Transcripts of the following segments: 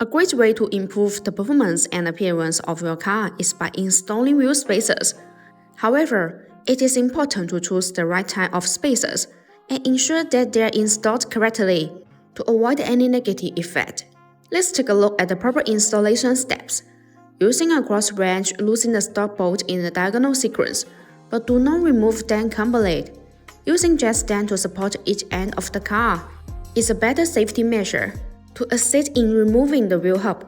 A great way to improve the performance and appearance of your car is by installing wheel spacers. However, it is important to choose the right type of spacers and ensure that they are installed correctly to avoid any negative effect. Let's take a look at the proper installation steps. Using a cross wrench, loosen the stock bolt in the diagonal sequence, but do not remove them completely. Using jack stand to support each end of the car is a better safety measure. To assist in removing the wheel hub,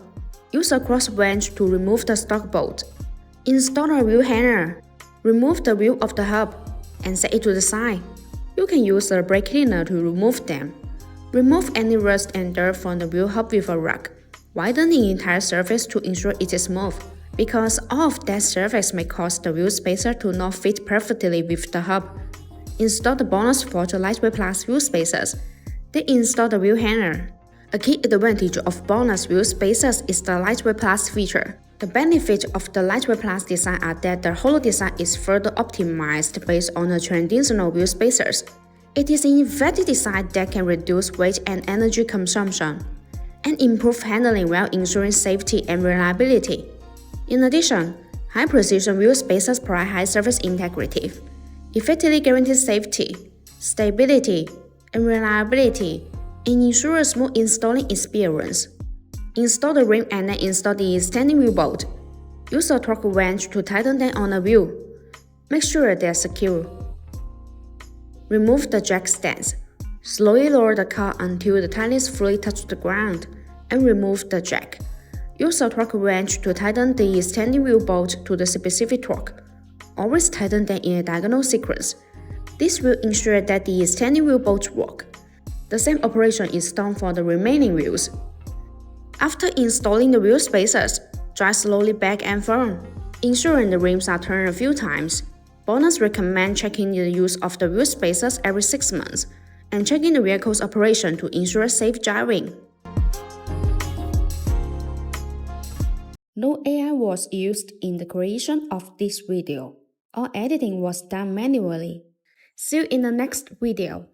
use a cross wrench to remove the stock bolt. Install a wheel hanger. Remove the wheel of the hub and set it to the side. You can use a brake cleaner to remove them. Remove any rust and dirt from the wheel hub with a rag. Widen the entire surface to ensure it is smooth, because all of that surface may cause the wheel spacer to not fit perfectly with the hub. Install the BONOSS Porsche lightweight plus wheel spacers. Then install the wheel hanger. A key advantage of BONOSS wheel spacers is the lightweight plus feature. The benefits of the lightweight plus design are that the hollow design is further optimized based on the traditional wheel spacers. It is an effective design that can reduce weight and energy consumption, and improve handling while ensuring safety and reliability. In addition, high-precision wheel spacers provide high surface integrity, effectively guarantee safety, stability, and reliability, and ensure a smooth installing experience. Install the rim and then install the standing wheel bolt. Use a torque wrench to tighten them on the wheel. Make sure they are secure. Remove the jack stands. Slowly lower the car until the tires fully touch the ground, and remove the jack. Use a torque wrench to tighten the standing wheel bolt to the specific torque. Always tighten them in a diagonal sequence. This will ensure that the standing wheel bolts work. The same operation is done for the remaining wheels. After installing the wheel spacers, drive slowly back and forth, ensuring the rims are turned a few times. BONOSS recommend checking the use of the wheel spacers every 6 months, and checking the vehicle's operation to ensure safe driving. No AI was used in the creation of this video. All editing was done manually. See you in the next video.